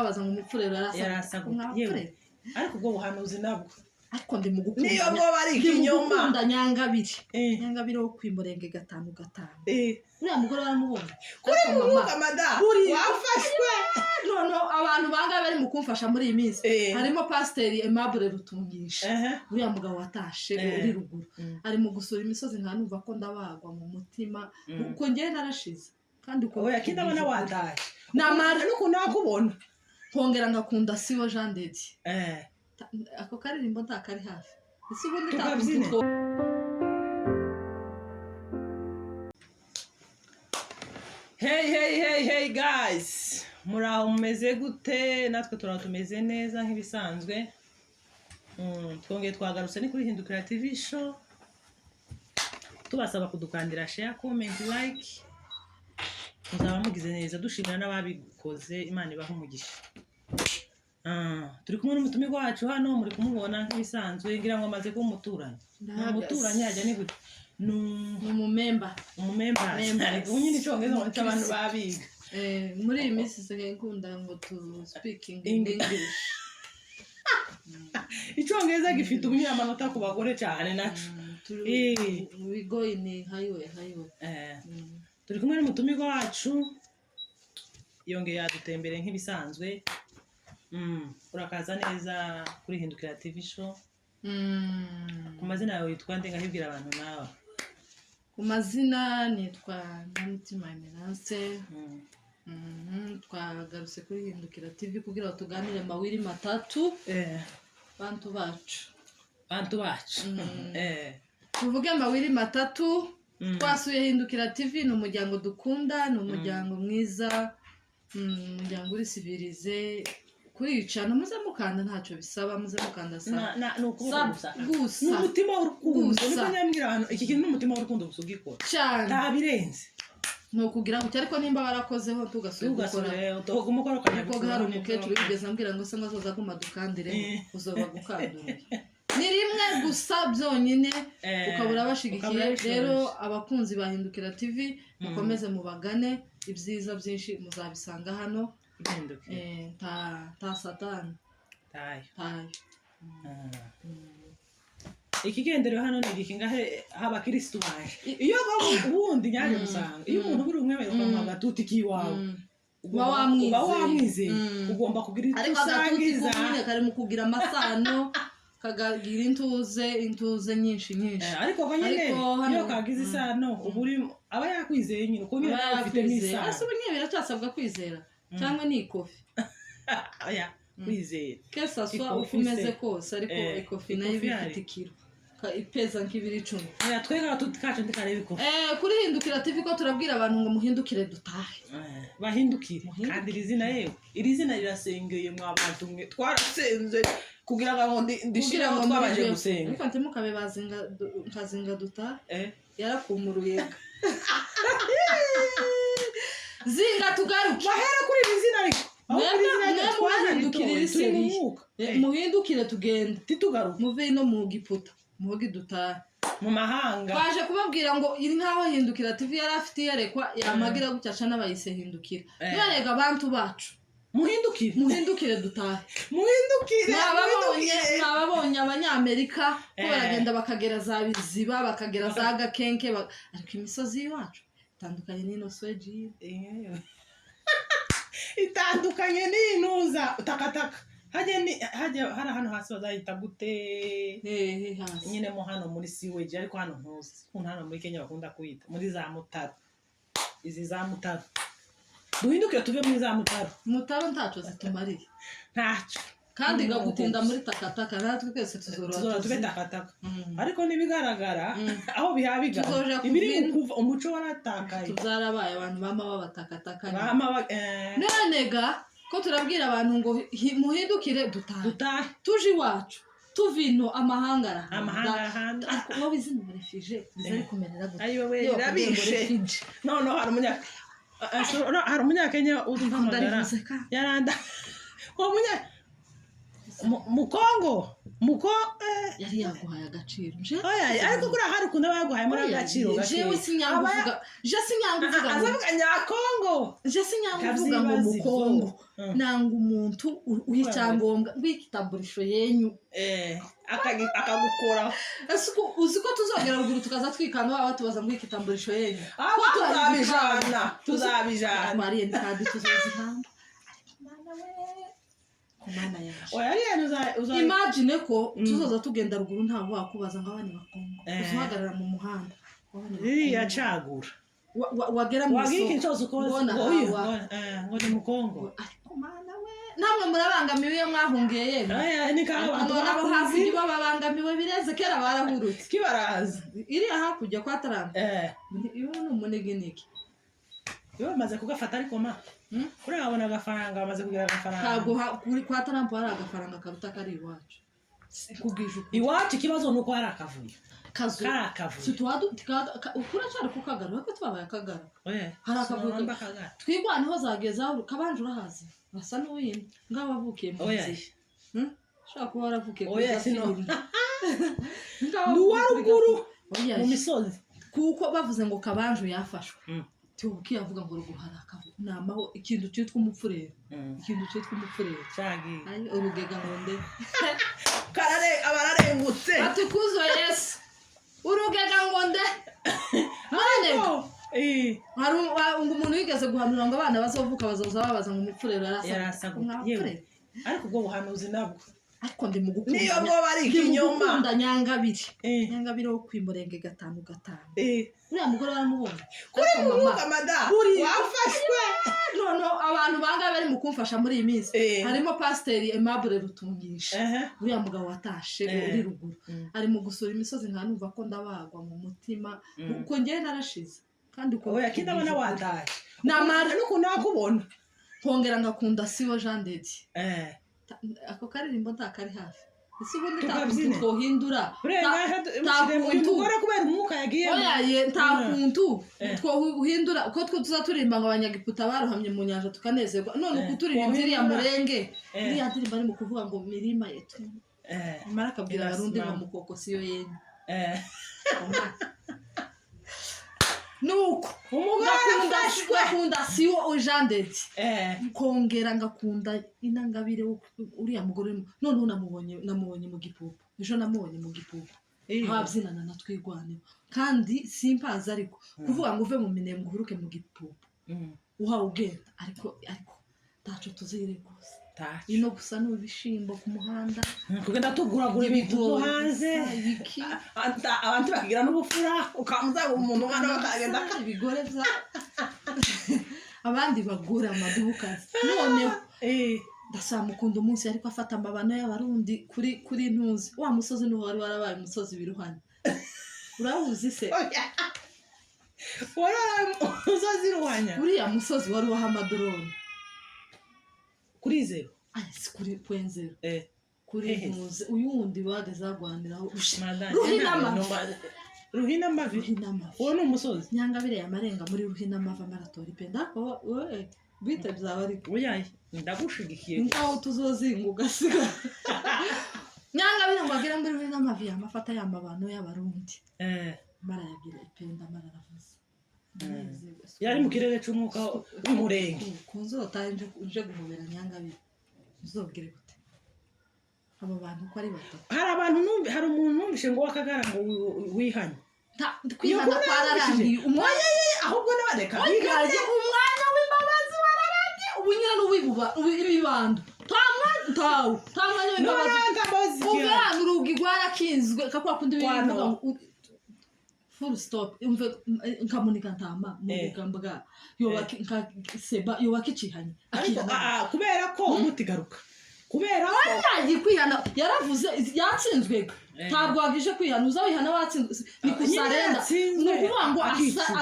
babaza ngo umupfurero yarasa yewe ariko ubwo buhanuzi nabwo ariko ndi mu gukunda niyo ngo bari ikinyoma Nyangabire Nyangabire wo kwimurenge 5 uriya mugore baramubona kuri muruka mada wafashwe no abantu banga bari mu kumfasha muri iyi minsi harimo Pasteur Aimable Rutungisha uriya mugabo watashe uri ruguru ari mu gusura imisozi nkanumva ko ndabagwa mu mutima uko ngiye narashize kandi uko yakindabona wataye namara nuko nakubona kongera ngakunda sibo Jean Dedi ako karirimbo ntakari hafi isi ubundi takubyine Hey guys muraho mumeze gute natwe turatumeze neza nk'ibisanzwe twongeye twagarutse ni kuri Hindukira TV show tubasaba kudukandira share comment like muzaba mugize neza dushimira n'ababikoze Imana ibaha umugisha turi kumwe n'umutumi wacu hano muri kumubona nk'ibisanzwe ngira ngo amaze kumuturanya umuturanya ajya ni gute umumemba unyine icyongereza ngo abantu babiga muri iyi minsi sigaye nkunda ngo to speaking English icyongereza gifite umunyamanota ku bagore cyane naco we go in highway turi kumwe n'umutumi wacu yongeye yadutembere nk'ibisanzwe urakaza neza kuri Hindukira TV show ku mazina yawe yitwa nde ngahibwira abantu nawe ku mazina nitwa Nyamutima Emerance twagarutse kuri Hindukira TV kugira ngo tuganire amawiri matatu bantu bacu tuvuge amawiri matatu twasuye Hindukira TV ni umuryango dukunda ni umuryango mwiza umuryango uri civilize kuricana muze mukanda ntacyo bisaba muze mukanda gusa n'umutima w'urukundo niko nyambwira hano iki kintu n'umutima w'urukundo gusa ugikora cyane ntabirenze no kugira ngo ariko nimba barakozeho tugasubira umukoro kanya ko hari umukecuru bigeze ambwira ngo se ngazoza kumadukandire uzoba gukandura ni rimwe gusa byonyine ukabura bashigikiye rero abakunzi bahindukira TV mukomeze mubagane ibyiza byinshi muzabisanga hano ta satani tayo ikigendero hano ni gikingahe abakristo baje iyo ubundi nyaje musanga iyo umuntu buri umwe mu gatuti kiwawe uba wamwizeye ugomba kugira itusangiza nyine kari mu kugira amasano kagagira intuze nyinshi ariko nyine iyo kagize isano uburi aba yakwizeye nyine uko nyine afite n'isano ase ubunye biracyasabwa kwizera cyangwa ni ikofi aya kwizera kesa swa ufumeze kose ariko ikofi nayo bifite ikiro ipeza nk'ibiri 10 twega tutikaje ndikareba ikofi kuri Hindukira TV ko turabwira abantu ngo muhindukire dutahe bahindukire kandi izina yewe iri zina rirasengeye mwabantu mwe twarasenze kugira ngo ndishira ngo twabaje gusenga ariko ntimukabe bazinga nkazinga dutahe yarakumuruye zinga tugaruke bahera kuri izina ariko muhindukire tugende titugaruke muve no mu giputa muhogi dutahe mu mahanga baje kubabwira ngo iri nkaho Hindukira TV yari afite yerekwa yamagira gucyaca n'abayise Hindukira yarega abantu bacu muhindukire dutahe nababonye abanyamerika ko baragenda bakagera za biziba bakagera za gakenke ariko imisozi y'iwacu itandukanye n'ino Sweden itandukanye n'intuza takataka hajya hari hano hasi bazahita gute hasi nyine mo hano muri siweje ariko hano ntuzi hano muri Kenya bakunda kwita muri za Mutaro izi za Mutaro duhindukire tuve muri za Mutaro ntacyo zitumariye ntacyo kandi gagutinda muri takataka natwe twese tuzora tube takataka ariko nibigaragara aho bihabiga ibiri kuva umuco waratakaye tuzarabaye abantu bama babatakataka nonega ko turabwira abantu ngo muhindukire dutahe tuje iwacu tuvino amahangara ngo bizina refugee bizari kumenera gute ayo we rabishe no hari umunyakenya uduhamagara yaranda mu Kongo muko yari yaguhaye agaciro ariko kuri hari ukunda bayaguhaye muri agaciro jewe sinyanguvuga azavuga nyakongo sinyanguvuga ngo mukongo nanga umuntu w'icyangombwa w'ikitamburisho yenyu akagukora uzi ko tuzongera ruguru tukaza twikanga baba tubaza ngo ikitamburisho yenyu tuzabijana twariye ni kandi tuzozihamba kumana yaje imagine ko tuzoza tugenda ruguru ntaho wakubaza ngo abana bakongo uzuhagarara mu muhanda yacagura wagera mu isoko ubona ngo ni mukongo ariko mana we namwe murabangamiwe iyo mwahungiye yemwe abo hakurya babangamiwe bireze kera barahurutse kibaraza iriya hakurya kwa Tarampa iyo ni umunegeneke iyo bamaze kugafata ariko kuri abona agafaranga bamaze kugira agafaranga ntabwo kwa Tarampa hari agafaranga karuta kari iwacu kubwije iwacu ikibazo nuko hari akavuyo kuracari kukagara ko twabaye akagara hari akavuyo twigwa niho zageza kabanje urahazi basa n'uwindi ngaba avukiye mu nzi shaka kuba waravukiye n'uwaruguru mu misozi kuko bavuze ngo kabanje yafashwe tubuki yavuga ngo ruguru hari akavuyo namaho ikintu cyitwa umupfurero ari urugega ngo nde abararengutse atukuzo Yesu urugega ngo nde hari umuntu wigeze guhanura ngo abana bazovuka bazoza babaza ngo umupfurero yarasa ariko ubwo buhanuzi nabwo ariko ndi mu gukunda niyo ngo bari ikinyoma nyangabiri wo kwimurenge 5 uriya mugore baramubona kuri muruka mada wafashwe no abantu banga bari mu kumfasha muri iyi minsi harimo pasiteri Aimable Rutungisha uriya mugabo watashe uri ruguru ari mu gusura imisozi nkanumva ko ndabagwa mu mutima uko ngiye narashize kandi uko yakindabona wataye namara nuko nakubona kongera ngakunda siwo Jean de Dieu ako karirimbo ntakari hafi ese ubundi twohindura umugore kubera umwuka yagiye ntakuntu twohindura uko tuza turimba ngo abanyagiputa barohamye mu nyanja tukanezerwa none uko turirimba iriya murenge iriya ndirimbo ari mu kuvuga ngo mirima yetu mara akabwira abarundi ngo mukoko siyo yenyu nuko ngakunda siwo Jean de Dieu kongera ngakunda inangabire uriya mugore none namubonye mu gipupu ejo namubonye mu gipupu babyinana na twigwanira kandi simpaza ariko kuvuga ngo uve mu minembwe uhuruke mu gipupu uhawe ugenda ariko taco tuzire gusa ino gusa n'ibishimbo ku muhanda kugenda tuguragura ibintu hanze abantu bakigira n'ubufura ukamuza umuntu hano bakagenda ibigore bya abandi bagura amadubukazi noneho ndasamukunda umunsi ariko afata amabano y'abarundi kuri ntuzi wa musozi niho wari warabaye umusozi biruhanye urahuzi se umusozi ruhanya uriya musozi wari waha amadoroni kuri 0 kuri point 0 kuri ntuzi uyu wundi bageze agwaniraho Ruhinamavi uwo ni umusozi nyangabire y'amarenga muri Ruhinamavi maratori penda bite byaba ari oyaye ndagushigikiye ngaho tuzozinga ugasiga nyangabire ngo agera muri Ruhinamavi amafata y'amabano y'abarundi marayagira ipenda mararavuze yari mu kirere cy'umwuka w'umurenge kunzota nje guhobera nyangabire uzobwire gute abo bantu ko ari batatu hari umuntu numvishe ngo wakagara ngo wihanye kwihana kwararangiye umwanya ahubwo n'abadeka bigaje umwanya w'imbabazi wararangiye ubunyira n'ubibando tamwanya w'imbabazi ubera urugi rwarakinzwe kakwa kundi bivuga full stop umve nkamunika ntama mugambwa yobaka icihanye kubera ko umutigaruka kubera ko kwihana yaravuze yatsinzwe ntabwo wagije kwihana uzabihana watsinzwe ni kusarenda ni ukuvuga ngo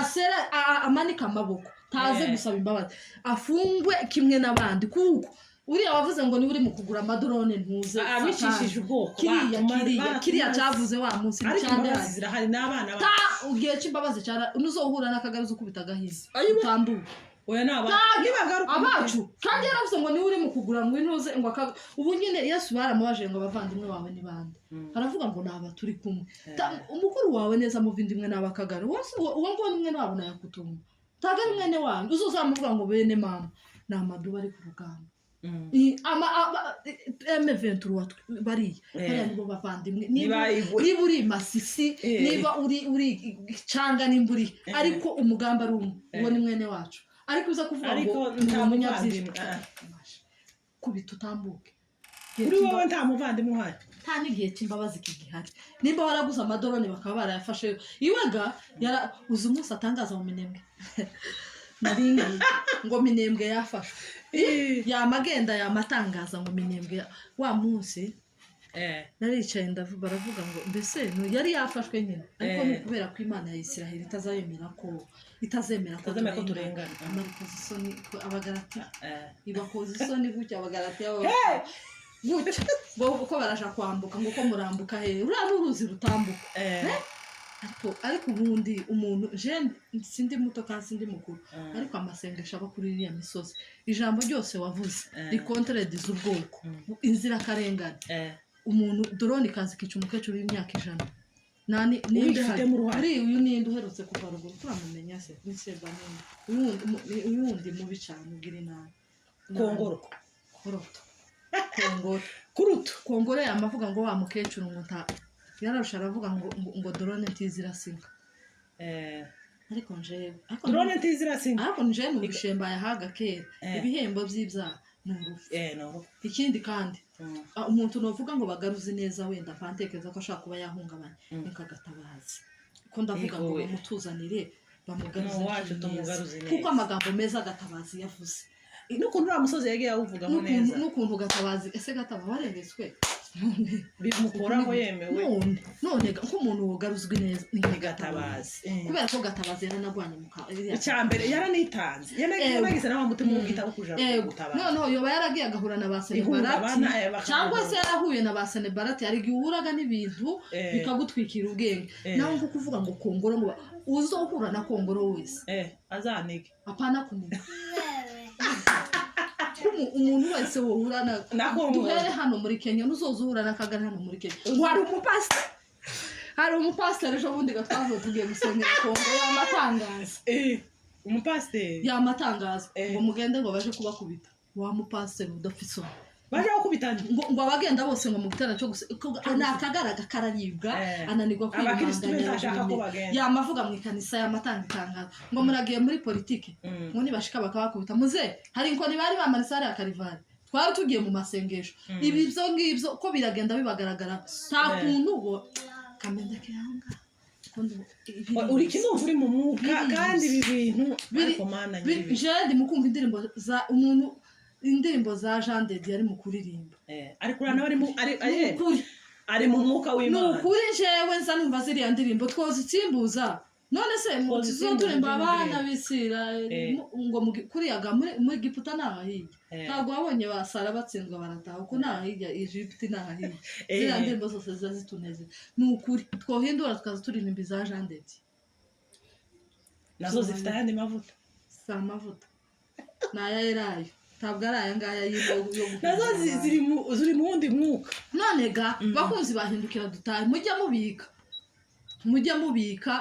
asera amanika amaboko taze gusaba imbabazi afungwe kimwe n'abandi kuko uriya wavuze ngo ni uri mu kugura amadorone ntuze abicishije ubwoko kiriya cyavuze wa munsi cyane zirahari n'abana ugiye cy'imbabazi cyara unuzohura n'akagaruzo kubita gahize utambuka oya naba abacu kandi yaravuze ngo niwe uri mu kugura ngo intuze ngo ubu nyine Yesu baramubaje ngo abavandimwe bawe ni bande aravuga ngo naba turi kumwe umukuru wawe neza muvindimwe n'abakagara uwo ngo nimwe nabo nayakutumwe taga mwene wanyu uzozamuvuga ngo bene mama namaduba ari ku rugamba M23 bariya nibo bavandimwe niba uri Masisi niba uri Canga nimburi ariko umugamba ari umwe uwo ni mwene wacu ariko uza kuvuga ngo nta munyabyinshi kubita utambuke kuri wowe nta muvandimwe uhari nta n'igihe cy'imbabazi kigihari nimba waraguze amadorone bakaba barayafashe iwega uzi umunsi atangaza mu Minembwe naringi ngo Minembwe yafashwe yamagenda yamatangaza ngo Minembwe wa munsi naricaye baravuga ngo mbese yari yafashwe nyine ariko ni kubera ko Imana ya Isiraheli itazemera ko turengana amarikoze isoni abagarati ibakoze isoni gutya abagarati gutya uko baraja kwambuka ngo ko murambuka uriya n'uruzi rutambuka ariko ubundi umuntu sindi muto kandi sindi mukuru ariko amasengesho aba kuri iriya misozi ijambo ryose wavuze rikontrediza ubwoko inzirakarengane umuntu drone ikaza ikica umukecuru w'imyaka 100 uyu ninde uherutse kuva ruguru turamumenya se niseba ninde uyundi mubi cyane ugira inama kongoro yamavuga ngo wa mukecuru ngo yararusha aravuga ngo drone ntizirasinga ariko njewe drone ntizirasinga ariko njewe mu bishemba yahaga kera ibihembo by'ibyaha n'urufu ikindi kandi umuntu novuga ngo bagaruze neza wenda pantekeza ko ashaka kuba yahungabanye nikagatabazi ko ndavuga ngo bamutuzanire bamugaruze kuko amagambo meza agatabazi yavuze n'ukuntu uriya musozi yagiye awuvugamo neza n'ukuntu gatabazi ese gataba warengetswe bimukoraho yemewe none nk'umuntu wogaruzwe neza ni Gatabazi kubera ko Gatabazi yaranagwanye icyambere yaranitanze yanagize n'abamutima w'ubwita wo kuja gutabaza noneho yoba yaragiye agahura na basene barati cyangwa se yarahuye na basene barati yari gihuraga n'ibintu bikagutwikira ubwenge naho nko kuvuga ngo kongoro ngo uzohura na kongoro wese azanike apana kuniga umuntu wese wohura na duhere hano muri Kenya nuzozuhura na Kagari hano muri Kenya hari umupasiteri ejo bundi gatwazo tugiye gusomera Kongo y'amatangazo y'amatangazo ngo mugende ngo baje kubakubita wa mupasiteri udafise baje bakubitanye ngo abagenda bose ngo mu gitana cyo nakagaraga kararibwa ananirwa kwimanganya yamavuga mu ikanisa y'amatanga itangazo ngo muragiye muri politike ngo nibashika bakabakubita muze hari inkoni bari bamanisa ari akarivari twari tugiye mu masengesho ibi byo ngibyo ko biragenda bibagaragara nta kuntu bo kamenda kihanga uri kinumva uri mu mwuka kandi ibi bintu ariko mana nyiri je mukumva indirimbo za Jean de Dieu ari mu kuririmba ariko urana ari mu mwuka w'Imana n'ukuri jewe nsa numva ziriya ndirimbo twozitsimbuza none se muzo turemba abana b'Isirayeli ngo kuriyaga muri Giputa nahahiye ntabwo wabonye basara batsindwa barataha uko nahahiye Egypt nahahiye ziriya ndirimbo zose zazituneze n'ukuri twohindura tukaza turirimba za Jean de Dieu nazo zifite ayandi mavuta sa mavuta naya erayo ntabwo ari aya ngaya yo nazo ziri mu wundi mwuka none ga bakunzi bahindukira dutahe mujya mubika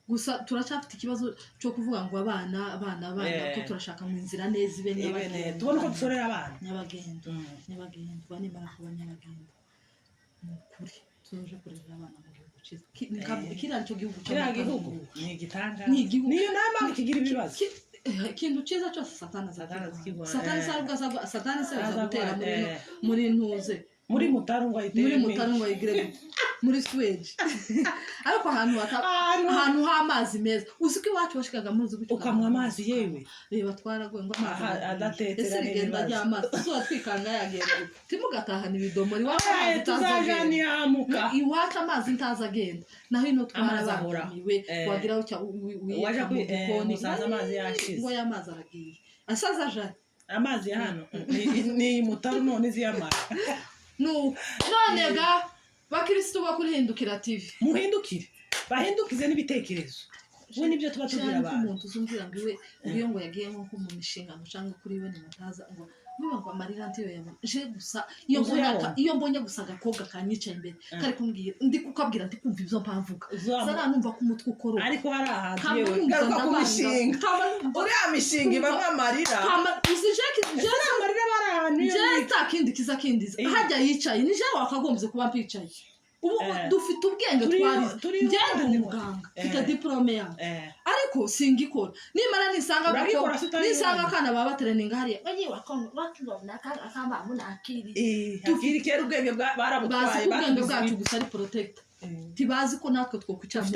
gusa turacyafite ikibazo cyo kuvuga ngo abana ko turashaka mu nzira neza ibe nyabagenda tubona ko dusorera abana nyabagenda banimara kuba nyabagenda n'ukuri tuje kurera abana mu gihugu cyiza kiriya cyo gihugu ni igitangaza niyo nama kigira ibibazo ikintu cyiza cyose satani se azagutera muri ntuze muri mutarungwa yigire muri Swede ariko ahantu h'amazi meza uziko iwacu bashikaga muzi gutyo ukamwa amazi yewe reba twaragoye ngo amazi adatetera n'ibigenda ry'amazi tuzo twikanga yagenda timugatahana ibidomori tuzajani yamuka iwacu amazi ntazagenda naho ino twarabahuramiwe wagira ucya waje kwikoni amazi yashize ngo y'amazi aragiye asaza jari amazi ya hano ni mutaru none ziyamara none ga bakristo bakurihindukira TV muhindukire bahindukize n'ibitekerezo we nibyo tuba tubwira abantu umuntu uzumvira ngo iwe iyo ngo yagiye nko mu mishinga ngo cyangwa kuri we nimutaza ngo biba ngo amarira ntiyo yabona je gusa iyo mbonye gusa agakobwa kanyicaye imbere kari kumbwira ndi kukabwira ndi kumva ibyo mpavuga sara numva ko umutwe ukoro ariko hari ahantu yewe garuka ku mishinga uriya mishinga ibamwe amarira je amarira bari ahantu je takindi kiza kindiza hajya yicaye ni je wakagombye kuba mpicaye ubu dufite ubwenge twari ngende umuganga mfite diplome yawe ariko singikora nimara nisanga akana baba batereninga hariya bagiye wakibona akamba muna akiri tukiri kera ubwenge barabutwaye ubwenge bwacu gusa ari protect tibazi ko natwe twokwicara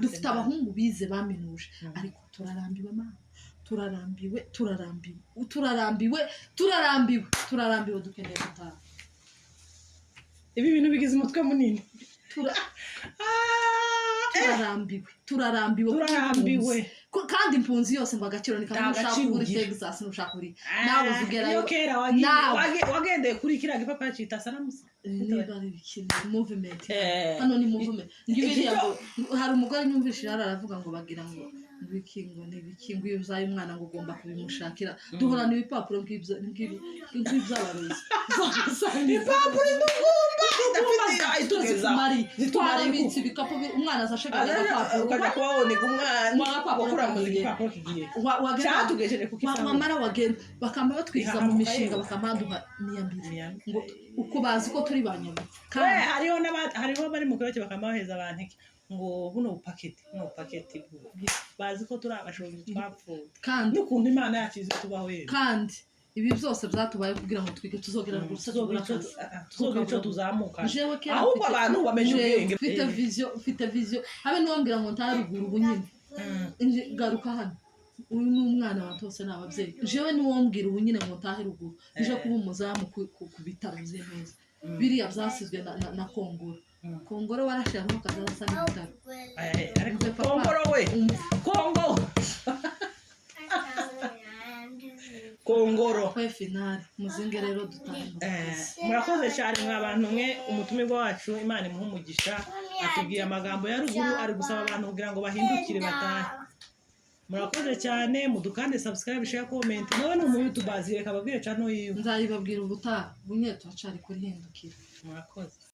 dufite abahungu bize baminuje ariko turarambiwe mama turarambiwe dukeneye gutaha ibi bintu bigize umutwe munini turarambiwe kandi impunzi yose ngo agaciro ni kamwe ushaka kuri Texas n'ushaka kuri nawe uzugerayo kera wagendeye kuri kiriya gipapa cyita saramusa niba ari ikintu movement hano ni movement ngibiriya hari umugore nyumvishije aravuga ngo bagira ngo ibikingo n'ibikingo iyo uzaye umwana ngo ugomba kubimushakira duhorana ibipapuro nk'iby'abarozi ibipapuro zitwara ibitsi bikapu umwana azashagaye agapapuro ukajya kuba wonega umwana wakura mu gipapuro kigiye cyatugejeje ku kisanga wamara wagenda bakamba batwiza mu mishinga bakamanduha niyambire ngo uko bazi ko turi banyama kandi hariho bari mu kiroke bakamba baheza abantu ngo buno paketi bazi ko turi abashobozi twapfuye kandi n'ukuntu imana yakize tubaho yera kandi ibi byose byatubaye kugira ngo twige tuzogera mu tuzogira icyo tuzamuka ahubwo abantu bamenye ubwenge ufite vision habe niwambwira ngo ntaruguru ubunyine garuka hano uyu ni umwana wa tose n'ababyeyi jewe niwombwira ubunyine ngo ntahe ruguru ije kuba umuzamu ku bitaro bye neza biriya byasizwe na Kongoro warashyaho kazasa n'ibitaro ariko Kongoro we Kongoro kwe finale muzinge rero dutanga murakoze cyane mwabantu mwe umutumirwa wacu Imana imuha umugisha atubwiye amagambo ya ruguru ari gusaba abantu kugira ngo bahindukire batahe murakoze cyane mudukande subscribe share comment nawe no mu YouTube azireka babwire cyane yiwe nzayibabwira ubutaha bunye twacari kuri hindukira murakoze